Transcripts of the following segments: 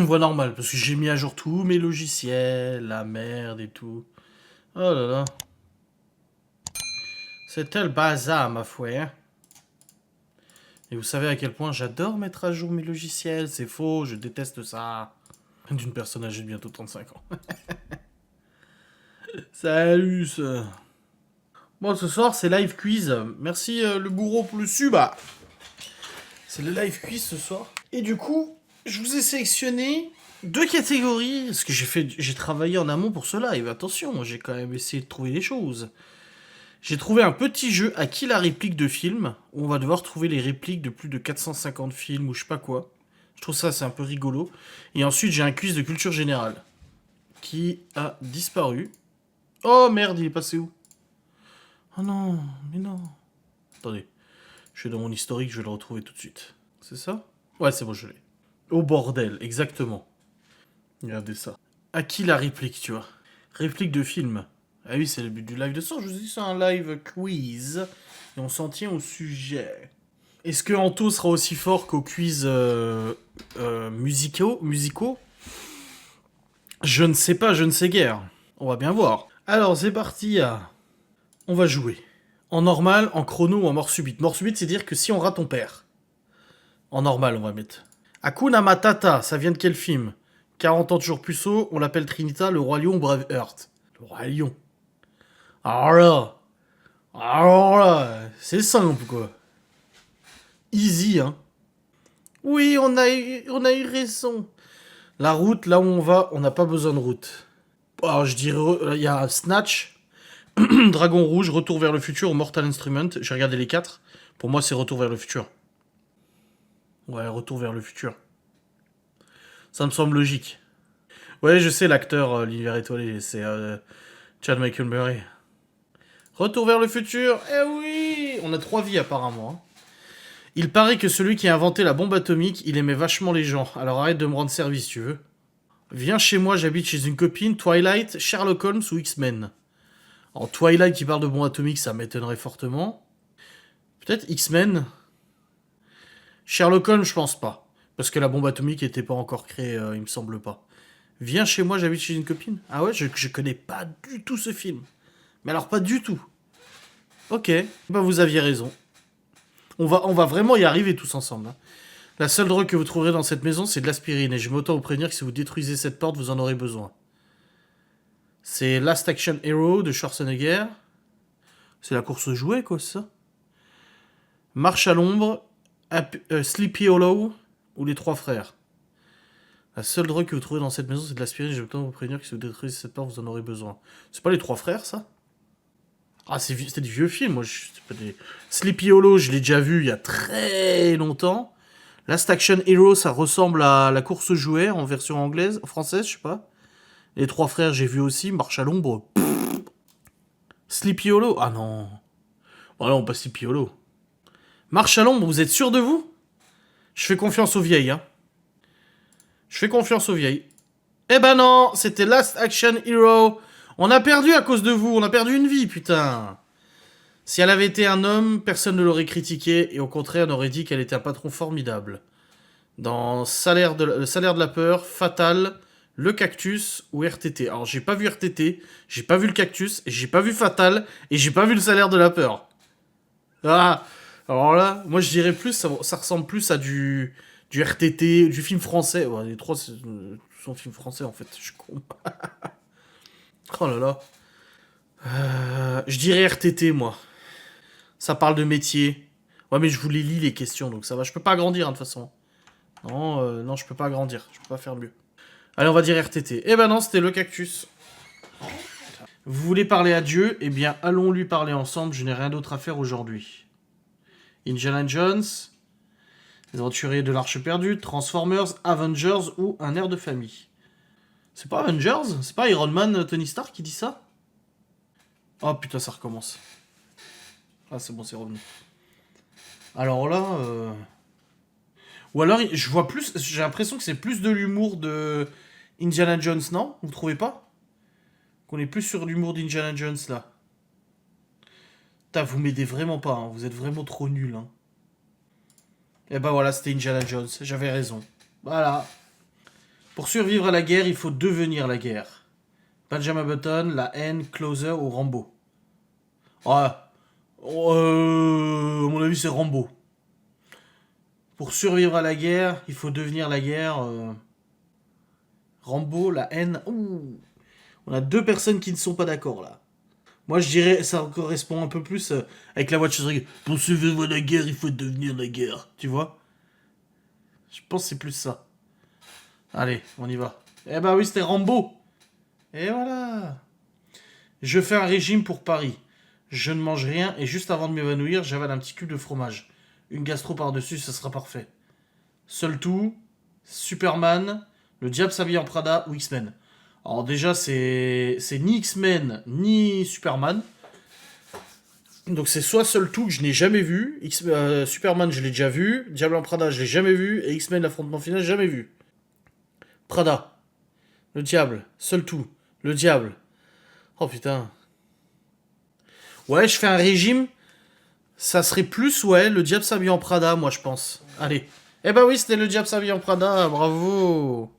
voix normale, parce que j'ai mis à jour tous mes logiciels, la merde et tout. Oh là là. C'était le bazar, ma foi. Hein. Et vous savez à quel point j'adore mettre à jour mes logiciels. C'est faux, je déteste ça. D'une personne âgée de bientôt 35 ans. Salut, ça. Bon, ce soir, c'est live quiz. Merci le bourreau pour le sub. C'est le live quiz ce soir. Et du coup, je vous ai sélectionné deux catégories. Parce que j'ai travaillé en amont pour ce live. Attention, j'ai quand même essayé de trouver des choses. J'ai trouvé un petit jeu à qui la réplique de film, où on va devoir trouver les répliques de plus de 450 films ou je sais pas quoi. Je trouve ça c'est un peu rigolo. Et ensuite j'ai un quiz de culture générale qui a disparu. Oh merde, il est passé où? Oh non, mais non. Attendez, je suis dans mon historique, je vais le retrouver tout de suite. C'est ça? Ouais, c'est bon, je l'ai. Au bordel, exactement. Regardez ça. À qui la réplique, tu vois? Réplique de film. Ah oui, c'est le but du live de soir. Je vous dis, c'est un live quiz. Et on s'en tient au sujet. Est-ce que Anto sera aussi fort qu'au quiz musicaux? Je ne sais pas, je ne sais guère. On va bien voir. Alors, c'est parti. On va jouer. En normal, en chrono ou en mort subite. Mort subite, c'est dire que si on rate, on perd. En normal, on va mettre. Hakuna Matata, ça vient de quel film? 40 ans toujours puceau, on l'appelle Trinita, le roi lion, Braveheart. Le roi lion. Alors là, c'est simple quoi. Easy, hein. Oui, on a eu raison. La route, là où on va, on n'a pas besoin de route. Alors je dirais, il y a Snatch, Dragon Rouge, Retour vers le futur ou Mortal Instrument. J'ai regardé les quatre. Pour moi, c'est Retour vers le futur. Ouais, Retour vers le futur. Ça me semble logique. Ouais, je sais, l'acteur, l'univers étoilé, c'est Chad Michael Murray. Retour vers le futur, eh oui. On a 3 vies apparemment. Hein. Il paraît que celui qui a inventé la bombe atomique, il aimait vachement les gens. Alors arrête de me rendre service, tu veux. Viens chez moi, j'habite chez une copine, Twilight, Sherlock Holmes ou X-Men. En Twilight qui parle de bombe atomique, ça m'étonnerait fortement. Peut-être X-Men. Sherlock Holmes, je pense pas. Parce que la bombe atomique n'était pas encore créée, il me semble pas. Viens chez moi, j'habite chez une copine. Ah ouais, je connais pas du tout ce film. Mais alors pas du tout. Ok, bah vous aviez raison. On va vraiment y arriver tous ensemble. Hein. La seule drogue que vous trouverez dans cette maison, c'est de l'aspirine. Et je m'autant vous prévenir que si vous détruisez cette porte, vous en aurez besoin. C'est Last Action Hero de Schwarzenegger. C'est la course aux jouets, quoi, c'est ça. Marche à l'ombre, Sleepy Hollow ou les trois frères. La seule drogue que vous trouverez dans cette maison, c'est de l'aspirine. Je vais vous prévenir que si vous détruisez cette porte, vous en aurez besoin. C'est pas les trois frères, ça? Ah, c'était des vieux films. Moi, c'est pas des... Sleepy Hollow, je l'ai déjà vu il y a très longtemps. Last Action Hero, ça ressemble à la course aux jouets en version anglaise, française, je sais pas. Les trois frères, j'ai vu aussi. Marche à l'ombre. Sleepy Hollow. Ah non. Oh non, pas Sleepy Hollow. Marche à l'ombre, vous êtes sûr de vous? Je fais confiance aux vieilles, hein. Je fais confiance aux vieilles. Eh ben non, c'était Last Action Hero. On a perdu à cause de vous, on a perdu une vie, putain. Si elle avait été un homme, personne ne l'aurait critiqué, et au contraire, on aurait dit qu'elle était un patron formidable. Dans le salaire de la peur, Fatal, le cactus ou RTT. Alors j'ai pas vu RTT, j'ai pas vu le cactus, et j'ai pas vu Fatal, et j'ai pas vu le salaire de la peur. Ah, alors là, moi je dirais plus, ça ressemble plus à du RTT, du film français. Ouais, les trois sont films français en fait, je suis con. Oh là là. Je dirais RTT moi. Ça parle de métier. Ouais mais je vous les lis les questions donc ça va. Je peux pas agrandir hein, de toute façon. Non, non je peux pas agrandir. Je peux pas faire mieux. Allez on va dire RTT. Eh ben non c'était le cactus. Vous voulez parler à Dieu? Eh bien allons lui parler ensemble. Je n'ai rien d'autre à faire aujourd'hui. Indiana Jones. Les aventuriers de l'Arche perdue, Transformers, Avengers ou un air de famille. C'est pas Avengers? C'est pas Iron Man, Tony Stark qui dit ça? Oh putain, ça recommence. Ah, c'est bon, c'est revenu. Alors là. Ou alors, je vois plus. J'ai l'impression que c'est plus de l'humour de Indiana Jones, non? Vous trouvez pas? Qu'on est plus sur l'humour d'Indiana Jones là. Putain, vous m'aidez vraiment pas, hein. Vous êtes vraiment trop nuls. Hein. Et bah voilà, c'était Indiana Jones. J'avais raison. Voilà. Pour survivre à la guerre, il faut devenir la guerre. Benjamin Button, La Haine, Closer ou Rambo. Ah, à mon avis, c'est Rambo. Pour survivre à la guerre, il faut devenir la guerre. Rambo, La Haine. Ouh. On a deux personnes qui ne sont pas d'accord là. Moi, je dirais, ça correspond un peu plus avec la voiture. Pour survivre à la guerre, il faut devenir la guerre. Tu vois? Je pense que c'est plus ça. Allez, on y va. Eh ben oui, c'était Rambo. Et voilà. Je fais un régime pour Paris. Je ne mange rien et juste avant de m'évanouir, j'avale un petit cube de fromage. Une gastro par-dessus, ça sera parfait. Seul tout, Superman, le diable s'habille en Prada ou X-Men. Alors déjà, c'est ni X-Men ni Superman. Donc c'est soit Seul tout que je n'ai jamais vu, Superman je l'ai déjà vu, Diable en Prada je l'ai jamais vu, et X-Men l'affrontement final jamais vu. Prada, le diable, Seul tout, le diable. Oh putain. Ouais, je fais un régime. Ça serait plus, ouais, le diable s'habille en Prada, moi, je pense. Allez. Eh ben oui, c'était le diable s'habille en Prada, bravo.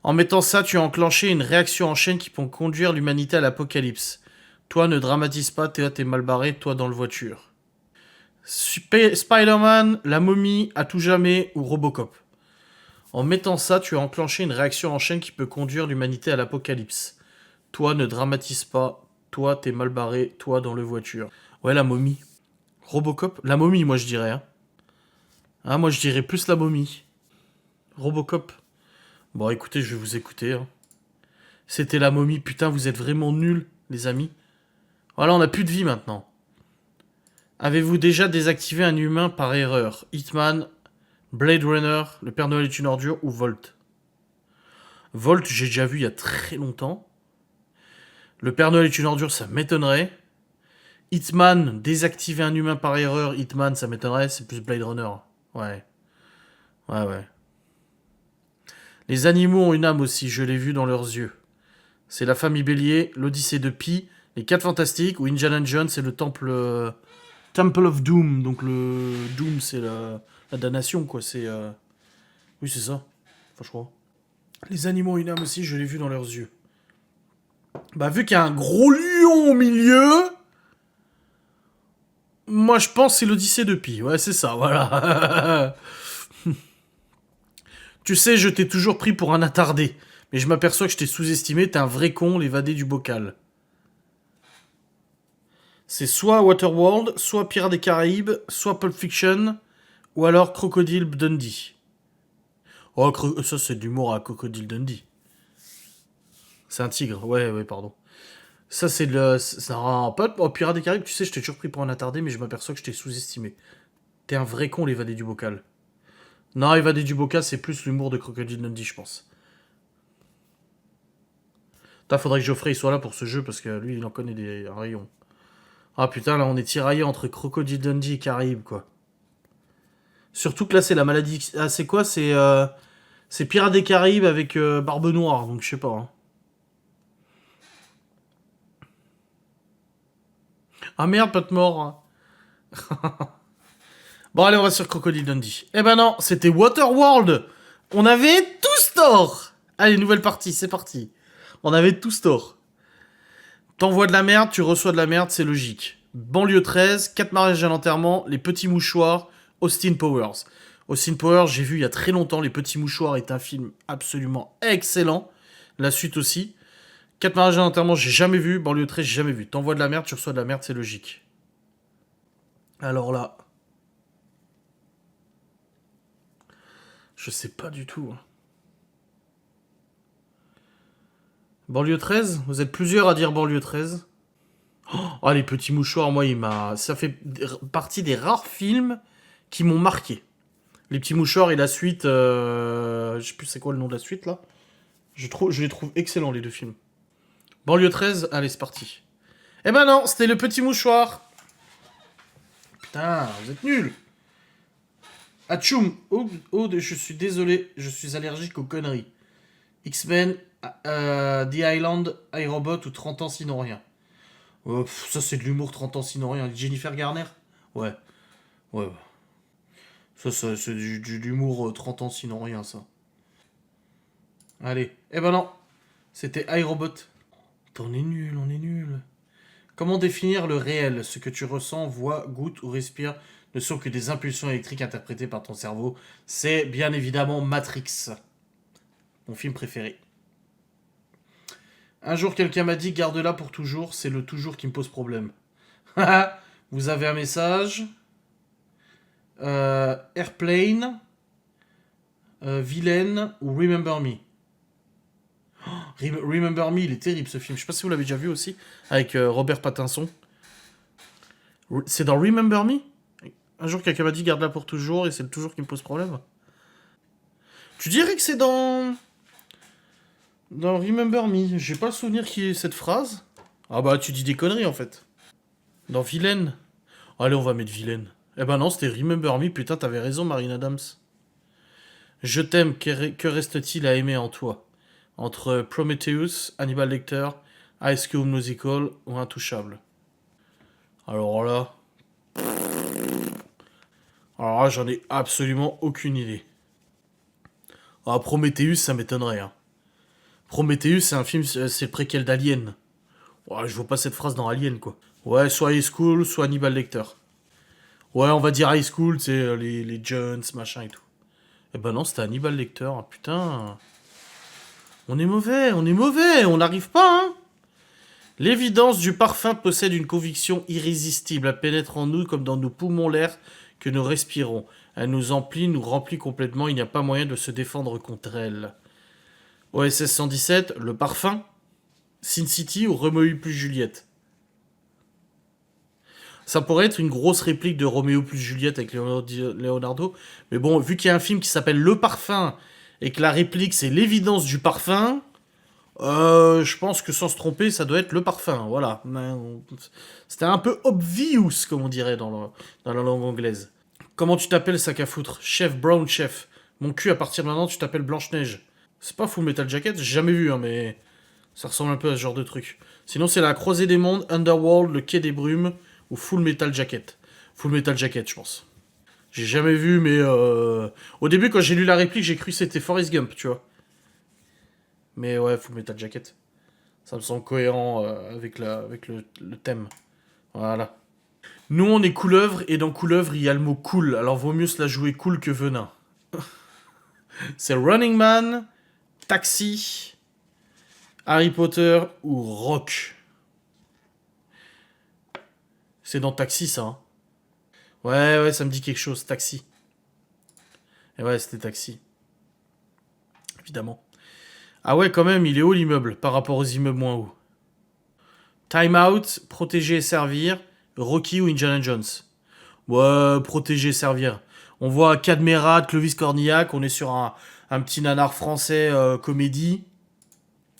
En mettant ça, tu as enclenché une réaction en chaîne qui peut conduire l'humanité à l'apocalypse. Toi, ne dramatise pas, t'es mal barré, toi dans le voiture. Spider-Man, la momie, à tout jamais, ou Robocop. En mettant ça, tu as enclenché une réaction en chaîne qui peut conduire l'humanité à l'apocalypse. Toi, ne dramatise pas, toi, t'es mal barré, toi dans le voiture. Ouais, la momie. Robocop? La momie, moi je dirais. Hein. Ah, moi je dirais plus la momie. Robocop. Bon, écoutez, je vais vous écouter. Hein. C'était la momie. Putain, vous êtes vraiment nuls, les amis. Voilà, on a plus de vie maintenant. Avez-vous déjà désactivé un humain par erreur? Hitman, Blade Runner, Le Père Noël est une ordure ou Volt? Volt, j'ai déjà vu il y a très longtemps. Le Père Noël est une ordure, ça m'étonnerait. Hitman, désactiver un humain par erreur, Hitman, ça m'étonnerait. C'est plus Blade Runner. Ouais. Ouais, ouais. Les animaux ont une âme aussi, je l'ai vu dans leurs yeux. C'est la famille Bélier, l'Odyssée de Pi, les 4 Fantastiques ou Indiana Jones, c'est le temple Temple of Doom. Donc le Doom, c'est la damnation, quoi. C'est oui, c'est ça. Enfin, je crois. Les animaux ont une âme aussi, je l'ai vu dans leurs yeux. Bah, vu qu'il y a un gros lion au milieu, moi je pense que c'est l'Odyssée de Pi. Ouais, c'est ça, voilà. Tu sais, je t'ai toujours pris pour un attardé. Mais je m'aperçois que je t'ai sous-estimé, t'es un vrai con, l'évadé du bocal. C'est soit Waterworld, soit Pirates des Caraïbes, soit Pulp Fiction, ou alors Crocodile Dundee. Oh, ça c'est de l'humour à Crocodile Dundee. C'est un tigre, ouais, ouais, pardon. Ça c'est le... C'est un pote. Oh, Pirates des Caraïbes, tu sais, je t'ai toujours pris pour un attardé, mais je m'aperçois que je t'ai sous-estimé. T'es un vrai con, l'évadé du bocal. Non, évadé du bocal, c'est plus l'humour de Crocodile Dundee, je pense. Faudrait que Geoffrey soit là pour ce jeu, parce que lui, il en connaît des rayons. Ah putain, là on est tiraillé entre Crocodile Dundee et Caraïbes, quoi. Surtout que là c'est la maladie... Ah c'est quoi? C'est Pirates des Caraïbes avec Barbe Noire, donc je sais pas. Hein. Ah merde, pas de mort. Hein. Bon allez, on va sur Crocodile Dundee. Eh ben non, c'était Waterworld. On avait tous tort. Allez, nouvelle partie, c'est parti. On avait tous tort. T'envoies de la merde, tu reçois de la merde, c'est logique. Banlieue 13, 4 mariages à l'enterrement, Les Petits Mouchoirs, Austin Powers. Austin Powers, j'ai vu il y a très longtemps, Les Petits Mouchoirs est un film absolument excellent. La suite aussi. 4 mariages à l'enterrement, j'ai jamais vu. Banlieue 13, j'ai jamais vu. T'envoies de la merde, tu reçois de la merde, c'est logique. Alors là, je sais pas du tout. Hein. Banlieue 13? Vous êtes plusieurs à dire banlieue 13. Oh, les petits mouchoirs, moi, ça fait partie des rares films qui m'ont marqué. Les petits mouchoirs et la suite. Je sais plus c'est quoi le nom de la suite là. Je les trouve excellents les deux films. Banlieue 13, allez, c'est parti. Eh ben non, c'était le petit mouchoir. Putain, vous êtes nuls. Atchoum. Oh, je suis désolé, je suis allergique aux conneries. X-Men, The Island, iRobot ou 30 ans sinon rien. Ça c'est de l'humour 30 ans sinon rien. Jennifer Garner. Ouais, ouais. Ça c'est de l'humour 30 ans sinon rien ça. Allez. Eh ben non. C'était iRobot. On est nul, on est nul. Comment définir le réel? Ce que tu ressens, vois, goûtes ou respires ne sont que des impulsions électriques interprétées par ton cerveau. C'est bien évidemment Matrix, mon film préféré. Un jour, quelqu'un m'a dit garde-la pour toujours, c'est le toujours qui me pose problème. Vous avez un message. Airplane, Villain ou Remember Me. Remember Me, il est terrible ce film. Je sais pas si vous l'avez déjà vu aussi, avec Robert Pattinson. C'est dans Remember Me? Un jour, quelqu'un m'a dit garde-la pour toujours et c'est le toujours qui me pose problème. Tu dirais que c'est dans Remember Me. J'ai pas le souvenir qu'il y ait cette phrase. Ah bah, tu dis des conneries en fait. Dans Villaine. Allez, on va mettre Villaine. Eh ben non, c'était Remember Me. Putain, t'avais raison, Marine Adams. Je t'aime, que reste-t-il à aimer en toi? Entre Prometheus, Hannibal Lecter, High School Musical ou Intouchable? Alors là... Alors là, j'en ai absolument aucune idée. Ah, Prometheus, ça m'étonnerait. Hein. Prometheus, c'est un film, c'est le préquel d'Alien. Ouais, je vois pas cette phrase dans Alien, quoi. Ouais, soit High School, soit Hannibal Lecter. Ouais, on va dire High School, c'est les Jones, machin et tout. Eh ben non, c'était Hannibal Lecter. Ah, putain... on est mauvais, on n'arrive pas, hein. L'évidence du parfum possède une conviction irrésistible. Elle pénètre en nous comme dans nos poumons l'air que nous respirons. Elle nous emplit, nous remplit complètement. Il n'y a pas moyen de se défendre contre elle. OSS 117, le parfum. Sin City ou Roméo plus Juliette. Ça pourrait être une grosse réplique de Roméo plus Juliette avec Leonardo. Mais bon, vu qu'il y a un film qui s'appelle Le Parfum et que la réplique c'est l'évidence du parfum... je pense que sans se tromper, ça doit être le parfum, voilà. C'était un peu obvious, comme on dirait dans la langue anglaise. Comment tu t'appelles, sac à foutre? Chef Brown Chef. Mon cul, à partir de maintenant, tu t'appelles Blanche-Neige. C'est pas Full Metal Jacket, j'ai jamais vu, hein, mais ça ressemble un peu à ce genre de truc. Sinon, c'est la Croisée des Mondes, Underworld, le Quai des Brumes ou Full Metal Jacket. Full Metal Jacket, je pense. J'ai jamais vu, mais au début, quand j'ai lu la réplique, j'ai cru que c'était Forrest Gump, tu vois. Mais ouais, Full Metal Jacket. Ça me semble cohérent avec le thème. Voilà. Nous, on est couleuvre, et dans couleuvre, il y a le mot cool. Alors, vaut mieux se la jouer cool que venin. C'est Running Man, Taxi, Harry Potter ou Rock. C'est dans Taxi, ça. Hein. Ouais, ça me dit quelque chose. Taxi. Et ouais, c'était Taxi. Évidemment. Ah ouais, quand même, il est haut l'immeuble par rapport aux immeubles moins hauts. Time Out, Protéger et Servir, Rocky ou Indiana Jones. Ouais, Protéger et Servir. On voit Cadmerat, Clovis Cornillac, on est sur un petit nanar français comédie.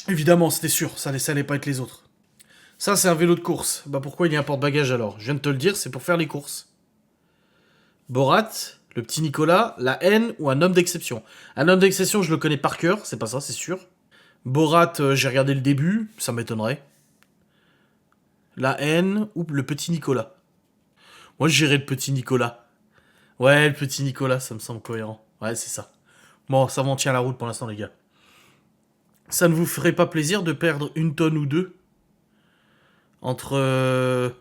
Évidemment, c'était sûr, ça allait pas être les autres. Ça, c'est un vélo de course. Bah pourquoi il y a un porte-bagages alors? Je viens de te le dire, c'est pour faire les courses. Borat, le petit Nicolas, la haine ou un homme d'exception. Un homme d'exception, je le connais par cœur, c'est pas ça, c'est sûr. Borat, j'ai regardé le début, ça m'étonnerait. La haine ou le petit Nicolas. Moi, j'irais le petit Nicolas. Ouais, le petit Nicolas, ça me semble cohérent. Ouais, c'est ça. Bon, ça m'en tient la route pour l'instant, les gars. Ça ne vous ferait pas plaisir de perdre une tonne ou deux entre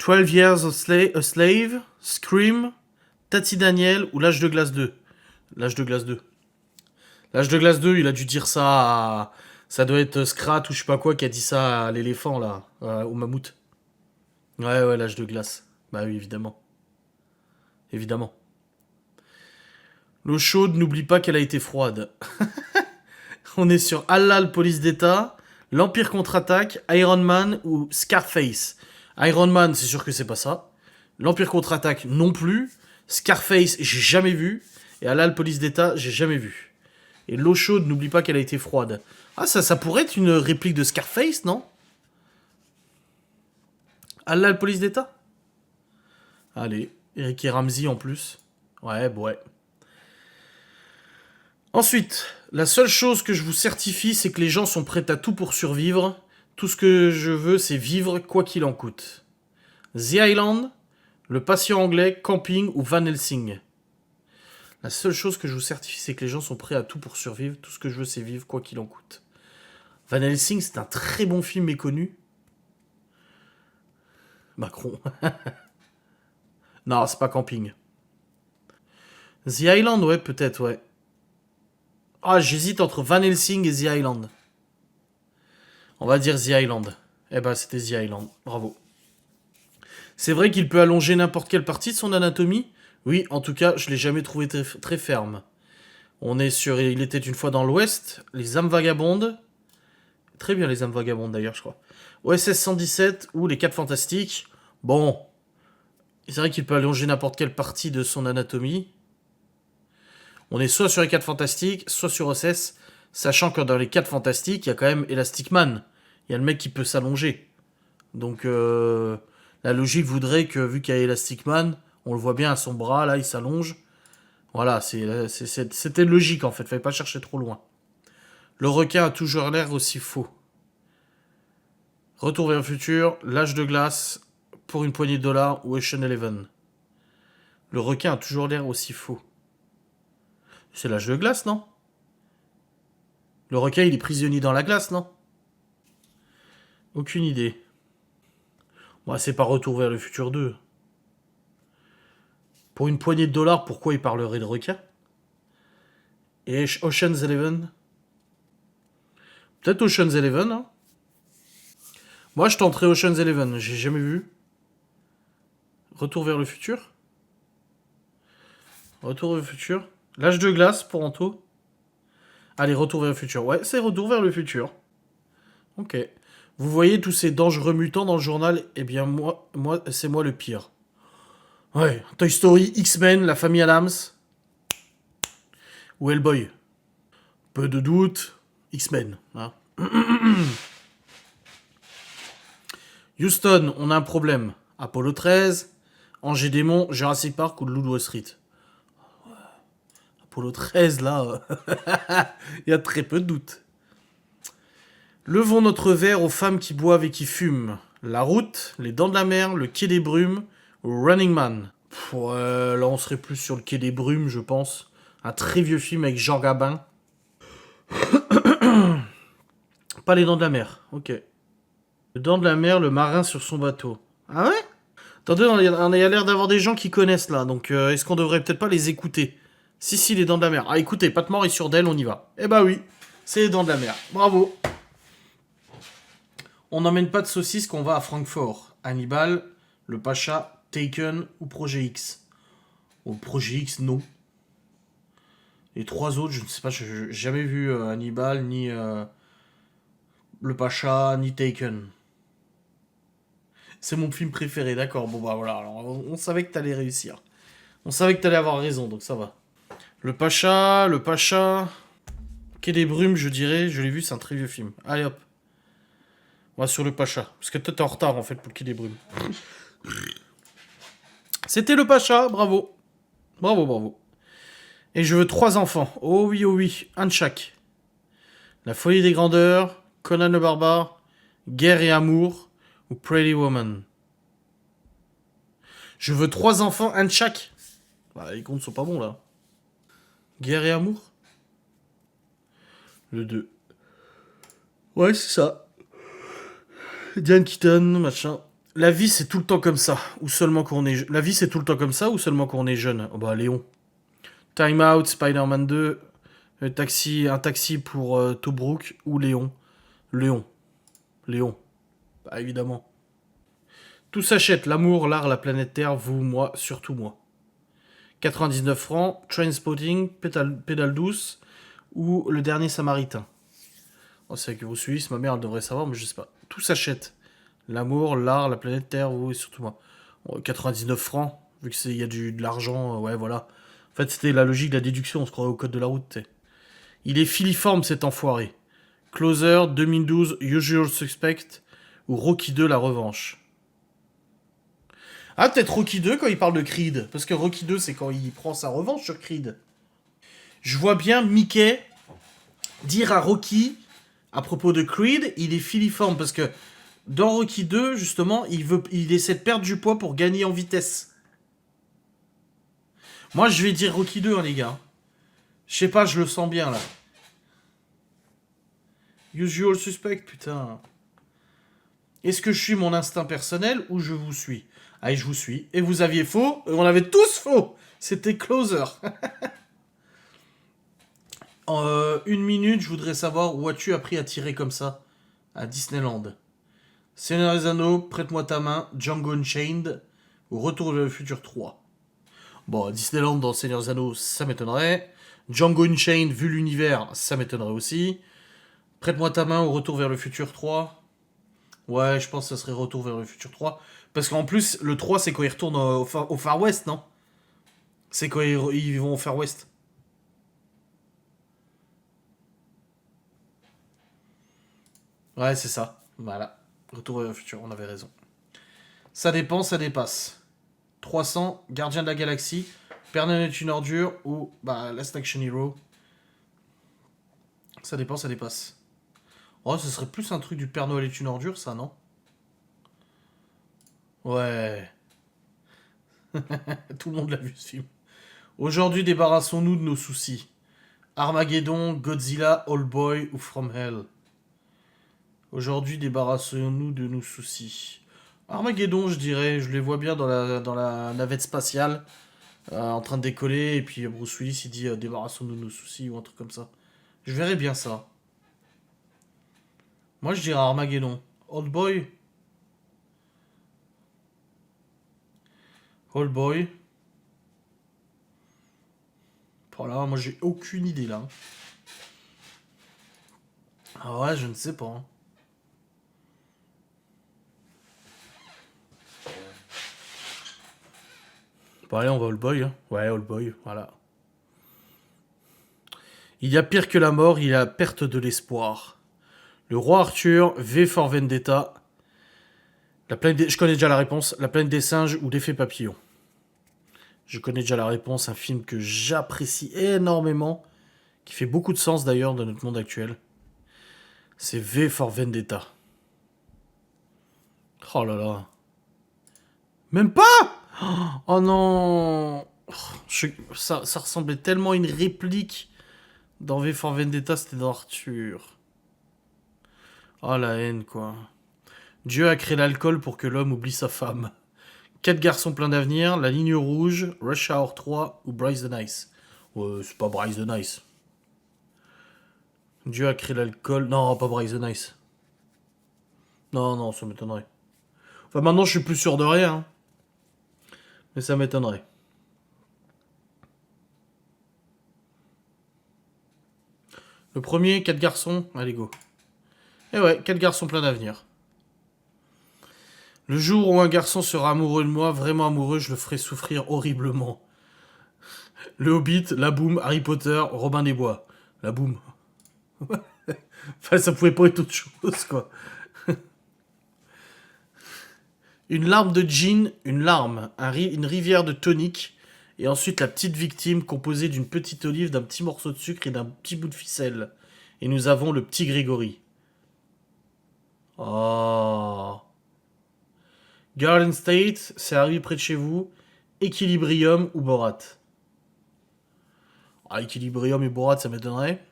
12 Years a Slave, Scream, Tati Daniel ou L'Âge de Glace 2? L'Âge de Glace 2. L'Âge de Glace 2, il a dû dire ça à... Ça doit être Scrat ou je sais pas quoi qui a dit ça à l'éléphant, là, au mammouth. Ouais, L'Âge de Glace. Bah oui, évidemment. Évidemment. L'eau chaude, n'oublie pas qu'elle a été froide. On est sur Halal Police d'État, l'Empire contre-attaque, Iron Man ou Scarface. Iron Man, c'est sûr que c'est pas ça. L'Empire contre-attaque, non plus. Scarface, j'ai jamais vu. Et Halal Police d'État, j'ai jamais vu. Et l'eau chaude, n'oublie pas qu'elle a été froide. Ah, ça pourrait être une réplique de Scarface, non? Halal Police d'État? Allez, Eric et Ramsey en plus. Ouais. Ensuite, la seule chose que je vous certifie, c'est que les gens sont prêts à tout pour survivre. Tout ce que je veux, c'est vivre quoi qu'il en coûte. The Island, Le Patient Anglais, Camping ou Van Helsing. La seule chose que je vous certifie, c'est que les gens sont prêts à tout pour survivre. Tout ce que je veux, c'est vivre, quoi qu'il en coûte. Van Helsing, c'est un très bon film méconnu. Macron. Non, c'est pas Camping. The Island, ouais, peut-être, ouais. Ah, j'hésite entre Van Helsing et The Island. On va dire The Island. Eh ben, c'était The Island. Bravo. C'est vrai qu'il peut allonger n'importe quelle partie de son anatomie. Oui, en tout cas, je l'ai jamais trouvé très ferme. On est sur Il était une fois dans l'Ouest, Les âmes vagabondes. Très bien, Les âmes vagabondes, d'ailleurs, je crois. OSS 117 ou Les 4 Fantastiques. Bon, c'est vrai qu'il peut allonger n'importe quelle partie de son anatomie. On est soit sur les 4 Fantastiques, soit sur OSS, sachant que dans les 4 Fantastiques, il y a quand même Elastic Man. Il y a le mec qui peut s'allonger. Donc, la logique voudrait que, vu qu'il y a Elastic Man, on le voit bien à son bras, là, il s'allonge. Voilà, c'était logique, en fait. Fallait pas chercher trop loin. Le requin a toujours l'air aussi faux. Retour vers le futur, L'âge de glace, Pour une poignée de dollars ou Ocean Eleven. Le requin a toujours l'air aussi faux. C'est l'âge de glace, non? Le requin, il est prisonnier dans la glace, non? Aucune idée. Bon, c'est pas Retour vers le futur 2. Pour une poignée de dollars, pourquoi il parlerait de requin? Et Ocean's Eleven? Peut-être Ocean's Eleven, hein? Moi, je tenterai Ocean's Eleven, j'ai jamais vu. Retour vers le futur? Retour vers le futur? L'âge de glace pour Anto? Allez, Retour vers le futur. Ouais, c'est Retour vers le futur. Ok. Vous voyez tous ces dangereux mutants dans le journal? Eh bien, c'est moi le pire. Ouais, Toy Story, X-Men, La famille Adams. Ou Hellboy. Peu de doute, X-Men. Hein. Houston, on a un problème. Apollo 13, Angers Démon, Jurassic Park ou le Loup de Wall Street. Apollo 13, là, il y a très peu de doute. Levons notre verre aux femmes qui boivent et qui fument. La route, Les Dents de la Mer, Le Quai des Brumes ou Running Man. Ouais, là, on serait plus sur Le Quai des Brumes, je pense. Un très vieux film avec Jean Gabin. Pas Les Dents de la Mer, ok. Les Dents de la Mer, le marin sur son bateau. Ah ouais? Attendez, on a l'air d'avoir des gens qui connaissent là, donc est-ce qu'on devrait peut-être pas les écouter? Si, Les Dents de la Mer. Ah écoutez, Pat Mort est sur d'elle, on y va. Eh bah oui, c'est Les Dents de la Mer. Bravo. On n'emmène pas de saucisses qu'on va à Francfort. Hannibal, Le Pacha, Taken ou Projet X. Oh, Projet X, non. Les trois autres, je ne sais pas, j'ai jamais vu Hannibal, ni Le Pacha, ni Taken. C'est mon film préféré, d'accord. Bon bah voilà, alors, on savait que t'allais réussir. On savait que t'allais avoir raison, donc ça va. Le Pacha, Quai des Brumes, je dirais, je l'ai vu, c'est un très vieux film. Allez hop. On va sur Le Pacha. Parce que toi t'es en retard en fait pour le Quai des Brumes. C'était Le Pacha, bravo. Bravo, bravo. Et je veux 3 enfants. Oh oui, un de chaque. La folie des grandeurs, Conan le barbare, Guerre et amour ou Pretty Woman. Je veux 3 enfants, un de chaque. Bah, les comptes sont pas bons là. Guerre et amour? Le 2. Ouais, c'est ça. Diane Keaton, machin. La vie, c'est tout le temps comme ça. Ou seulement quand on est... La vie, c'est tout le temps comme ça ou seulement quand on est jeune? Oh bah, Léon. Time Out, Spider-Man 2, un taxi pour Tobruk ou Léon. Léon. Bah, évidemment. Tout s'achète, l'amour, l'art, la planète Terre, vous, moi, surtout moi. 99 francs, Trainspotting, pédale douce ou Le Dernier Samaritain. Oh, c'est que vous suivez, ma mère elle devrait savoir, mais je sais pas. Tout s'achète. L'amour, l'art, la planète Terre, vous et surtout moi. 99 francs, vu qu'il y a de l'argent, ouais, voilà. En fait, c'était la logique de la déduction, on se croirait au code de la route, t'sais. Il est filiforme, cet enfoiré. Closer, 2012, Usual Suspect ou Rocky 2, La Revanche. Ah, peut-être Rocky 2 quand il parle de Creed. Parce que Rocky 2, c'est quand il prend sa revanche sur Creed. Je vois bien Mickey dire à Rocky, à propos de Creed, il est filiforme. Parce que dans Rocky 2, justement, il essaie de perdre du poids pour gagner en vitesse. Moi, je vais dire Rocky 2, hein, les gars. Je sais pas, je le sens bien, là. Usual Suspect, putain. Est-ce que je suis mon instinct personnel ou je vous suis? Allez, je vous suis. Et vous aviez faux, et on avait tous faux. C'était Closer. En 1 minute, je voudrais savoir où as-tu appris à tirer comme ça à Disneyland. Seigneur des Anneaux, Prête-moi ta main, Django Unchained ou Retour vers le futur 3. Bon, Disneyland dans Seigneur des Anneaux, ça m'étonnerait. Django Unchained, vu l'univers, ça m'étonnerait aussi. Prête-moi ta main ou Retour vers le futur 3. Ouais, je pense que ça serait Retour vers le futur 3. Parce qu'en plus, le 3, c'est quand ils retournent au Far West, non? C'est quand ils vont au Far West. Ouais, c'est ça. Voilà. Retour vers le futur, on avait raison. Ça dépend, ça dépasse. 300, Gardien de la Galaxie, Père Noël est une ordure ou bah, Last Action Hero. Ça dépend, ça dépasse. Oh, ce serait plus un truc du Père Noël est une ordure, ça, non? Ouais. Tout le monde l'a vu, ce film. Aujourd'hui, débarrassons-nous de nos soucis. Armageddon, Godzilla, All Boy ou From Hell. Aujourd'hui, débarrassons-nous de nos soucis. Armageddon, je dirais, je les vois bien dans la navette spatiale, en train de décoller, et puis Bruce Willis, il dit débarrassons-nous de nos soucis, ou un truc comme ça. Je verrais bien ça. Moi, je dirais Armageddon. Old Boy. Old Boy. Voilà, moi, j'ai aucune idée, là. Ah ouais, je ne sais pas, hein. Bon, allez, on va Old Boy, hein. Ouais, Old Boy, voilà. Il y a pire que la mort, il y a la perte de l'espoir. Le roi Arthur, V for Vendetta. Je connais déjà la réponse. La planète des singes ou l'effet papillon. Je connais déjà la réponse. Un film que j'apprécie énormément. Qui fait beaucoup de sens d'ailleurs dans notre monde actuel. C'est V for Vendetta. Oh là là. Même pas. Oh non. Ça ressemblait tellement à une réplique dans V for Vendetta, c'était dans Arthur. Oh la haine quoi. Dieu a créé l'alcool pour que l'homme oublie sa femme. 4 garçons pleins d'avenir, La Ligne Rouge, Rush Hour 3 ou Bryce the Nice. Ouais, c'est pas Bryce the Nice. Dieu a créé l'alcool. Non, pas Bryce the Nice. Non, non, ça m'étonnerait. Enfin, maintenant, je suis plus sûr de rien. Hein. Mais ça m'étonnerait. Le premier, 4 garçons. Allez, go. Et ouais, 4 garçons pleins d'avenir. Le jour où un garçon sera amoureux de moi, vraiment amoureux, je le ferai souffrir horriblement. Le Hobbit, La Boum, Harry Potter, Robin des Bois. La Boum. Enfin, ça pouvait pas être autre chose, quoi. Une larme de gin, une larme, une rivière de tonique, et ensuite la petite victime composée d'une petite olive, d'un petit morceau de sucre et d'un petit bout de ficelle. Et nous avons le petit Grégory. Oh. Garden State, c'est arrivé près de chez vous. Equilibrium ou Borat. Ah, Equilibrium et Borat, ça m'étonnerait.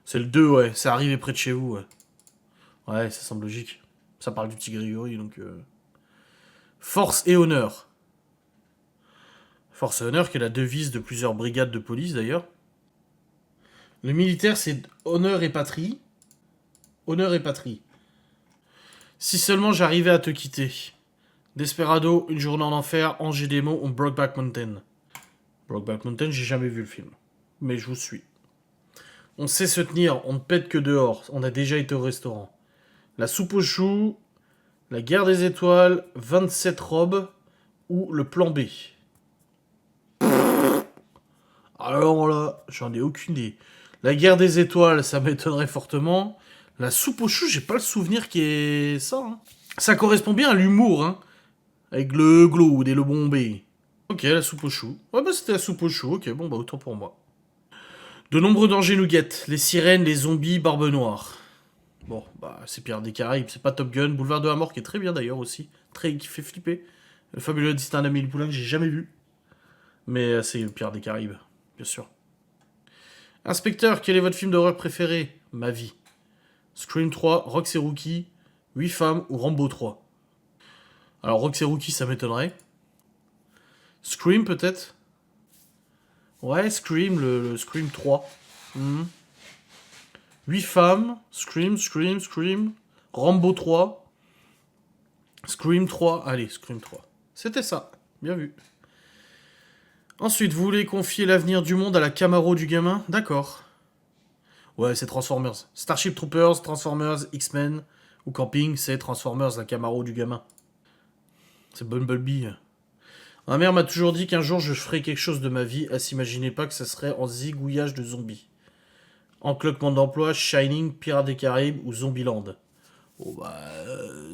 C'est le 2, ouais. C'est arrivé près de chez vous, ouais. Ouais, ça semble logique. Ça parle du petit Grégory, donc... Force et honneur. Force et honneur, qui est la devise de plusieurs brigades de police, d'ailleurs. Le militaire, c'est honneur et patrie. Honneur et patrie. Si seulement j'arrivais à te quitter. Desperado, Une journée en enfer, Ange et démon ou Brokeback Mountain. Brokeback Mountain, j'ai jamais vu le film. Mais je vous suis. On sait se tenir, on ne pète que dehors. On a déjà été au restaurant. La soupe aux choux, La guerre des étoiles, 27 robes ou le plan B. Alors là, j'en ai aucune idée. La guerre des étoiles, ça m'étonnerait fortement. La soupe aux choux, j'ai pas le souvenir qui est ça. Hein. Ça correspond bien à l'humour, hein. Avec le Glaude et le Bombay. Ok, la soupe aux choux. Ouais, bah c'était la soupe aux choux. Ok, bon, bah autant pour moi. De nombreux dangers nous guettent. Les sirènes, les zombies, Barbe Noire. Bon, bah, c'est Pirates des Caraïbes, c'est pas Top Gun. Boulevard de la Mort, qui est très bien d'ailleurs aussi. Qui fait flipper. Le fabuleux destin d'Amélie Poulain, que j'ai jamais vu. Mais c'est le Pirates des Caraïbes, bien sûr. Inspecteur, quel est votre film d'horreur préféré? Ma vie. Scream 3, Rox et Rookie, 8 femmes ou Rambo 3. Alors, Rox et Rookie, ça m'étonnerait. Scream, peut-être? Ouais, Scream, le Scream 3. 8 femmes, Scream, Rambo 3, Scream 3, allez, Scream 3. C'était ça, bien vu. Ensuite, vous voulez confier l'avenir du monde à la Camaro du gamin? D'accord. Ouais, c'est Transformers. Starship Troopers, Transformers, X-Men ou Camping, c'est Transformers, la Camaro du gamin. C'est Bumblebee. Ma mère m'a toujours dit qu'un jour je ferais quelque chose de ma vie, elle s'imaginait pas que ça serait en zigouillage de zombies. En cloquement d'emploi, Shining, Pirates des Caraïbes ou Zombieland. Oh bah,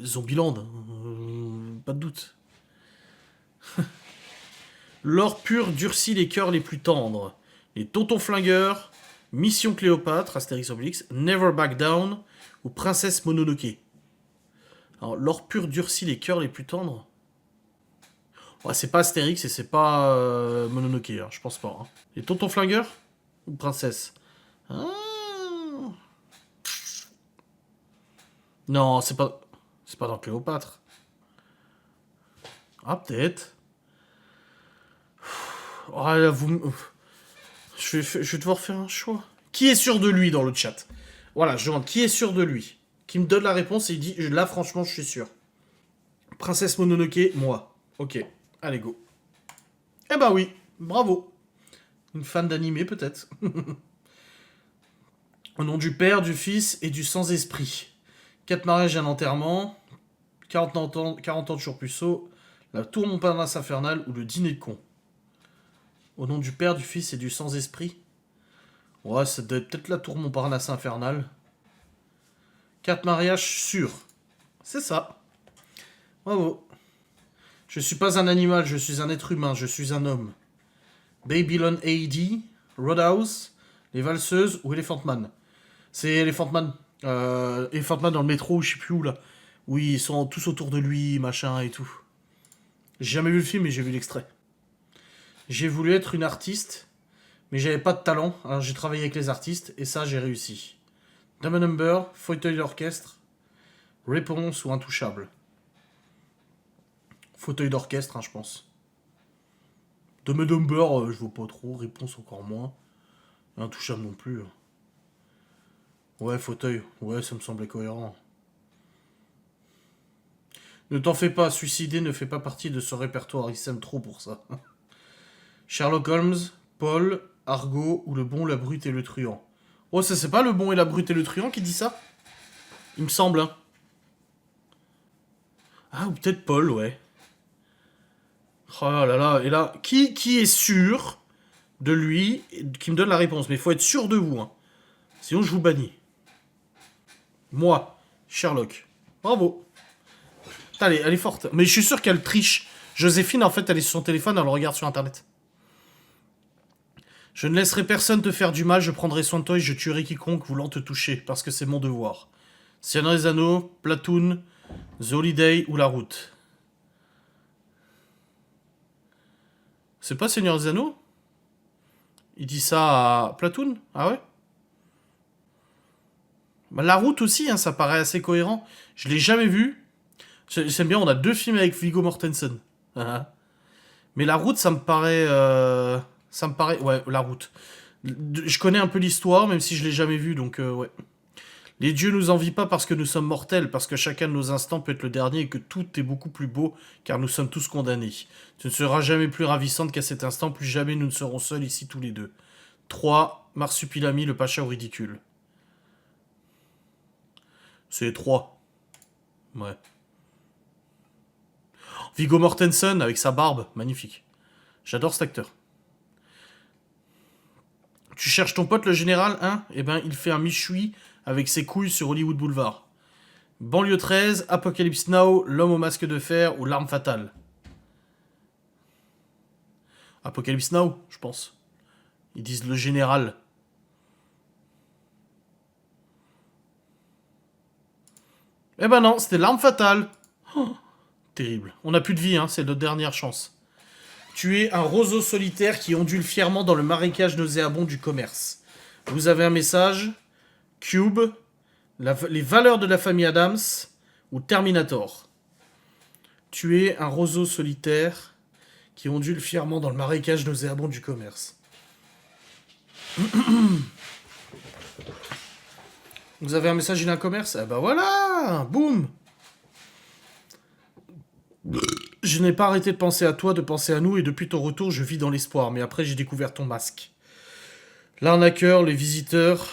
Zombieland, pas de doute. L'or pur durcit les cœurs les plus tendres. Les Tontons Flingueurs, Mission Cléopâtre, Astérix Obélix, Never Back Down ou Princesse Mononoke. Alors, l'or pur durcit les cœurs les plus tendres. Ouais, c'est pas Astérix et c'est pas Mononoke, hein, je pense pas. Hein. Les Tontons Flingueurs ou Princesse? Ah. Non, c'est pas. C'est pas dans Cléopâtre. Ah, peut-être. Oh, là, je vais devoir faire un choix. Qui est sûr de lui dans le chat? Voilà, je demande qui est sûr de lui. Qui me donne la réponse et il dit là, franchement, je suis sûr. Princesse Mononoke, moi. Ok, allez, go. Eh ben oui, bravo. Une fan d'animé, peut-être. Au nom du Père, du Fils et du Sans-Esprit. 4 mariages et un enterrement. 40 ans de Chourpuceau. La tour Montparnasse infernale ou le dîner de con. Au nom du Père, du Fils et du Sans-Esprit. Ouais, ça doit être peut-être la tour Montparnasse infernale. 4 mariages sûrs. C'est ça. Bravo. Je suis pas un animal, je suis un être humain, je suis un homme. Babylon AD, Roadhouse, Les Valseuses ou Elephant Man. C'est Elephant Man. Elephant Man dans le métro, je sais plus où là. Oui, ils sont tous autour de lui, machin et tout. J'ai jamais vu le film, mais j'ai vu l'extrait. J'ai voulu être une artiste, mais j'avais pas de talent, alors j'ai travaillé avec les artistes, et ça, j'ai réussi. Dumb and Number, fauteuil d'orchestre, réponse ou intouchable. Fauteuil d'orchestre, hein, je pense. Dumb and Number, je vois pas trop, réponse encore moins. Intouchable non plus. Ouais, fauteuil, ouais, ça me semblait cohérent. Ne t'en fais pas, suicider ne fait pas partie de ce répertoire, il s'aime trop pour ça. Sherlock Holmes, Paul, Argo ou le bon, la brute et le truand. Oh, ça c'est pas le bon et la brute et le truand qui dit ça? Il me semble, hein. Ah, ou peut-être Paul, ouais. Oh là là, et là, qui est sûr de lui, qui me donne la réponse? Mais il faut être sûr de vous, hein. Sinon je vous bannis. Moi, Sherlock. Bravo. Putain, elle est forte. Mais je suis sûr qu'elle triche. Joséphine, en fait, elle est sur son téléphone, elle le regarde sur Internet. Je ne laisserai personne te faire du mal, je prendrai soin de toi et je tuerai quiconque voulant te toucher, parce que c'est mon devoir. Seigneur des Anneaux, Platoon, The Holiday ou La Route. C'est pas Seigneur des Anneaux? Il dit ça à Platoon? Ah ouais? Bah, La Route aussi, hein, ça paraît assez cohérent. Je l'ai jamais vu. J'aime bien, on a 2 films avec Viggo Mortensen. Ah. Mais La Route, ça me paraît... Ça me paraît... Ouais, La Route. Je connais un peu l'histoire, même si je l'ai jamais vu, donc ouais. Les dieux nous envient pas parce que nous sommes mortels, parce que chacun de nos instants peut être le dernier et que tout est beaucoup plus beau, car nous sommes tous condamnés. Tu ne seras jamais plus ravissante qu'à cet instant, plus jamais nous ne serons seuls ici tous les deux. 3. Marsupilami, le pacha au ridicule. C'est 3. Ouais. Viggo Mortensen avec sa barbe, magnifique. J'adore cet acteur. Tu cherches ton pote le général, hein? Eh ben, il fait un michoui avec ses couilles sur Hollywood Boulevard. Banlieue 13, Apocalypse Now, L'homme au masque de fer ou L'arme fatale. Apocalypse Now, je pense. Ils disent le général. Eh ben non, c'était l'arme fatale. Oh, terrible. On n'a plus de vie, hein, c'est notre dernière chance. Tu es un roseau solitaire qui ondule fièrement dans le marécage nauséabond du commerce. Vous avez un message. Cube. Les valeurs de la famille Adams. Ou Terminator. Tu es un roseau solitaire qui ondule fièrement dans le marécage nauséabond du commerce. Vous avez un message d'un commerce? Ah bah voilà. Boum. Je n'ai pas arrêté de penser à toi, de penser à nous, et depuis ton retour, je vis dans l'espoir. Mais après, j'ai découvert ton masque. L'arnaqueur, les visiteurs...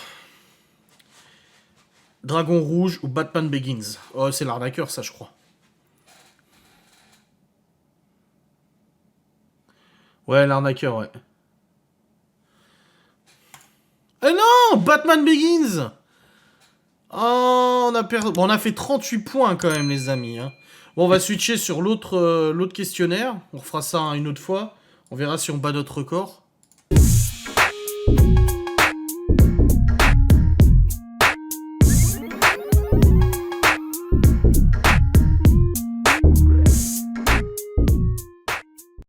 Dragon Rouge ou Batman Begins. Oh, c'est l'arnaqueur, ça, je crois. Ouais, l'arnaqueur, ouais. Eh non, Batman Begins. Oh, on a perdu... Bon, on a fait 38 points, quand même, les amis. Hein. Bon, on va switcher sur l'autre questionnaire. On refera ça une autre fois. On verra si on bat notre record.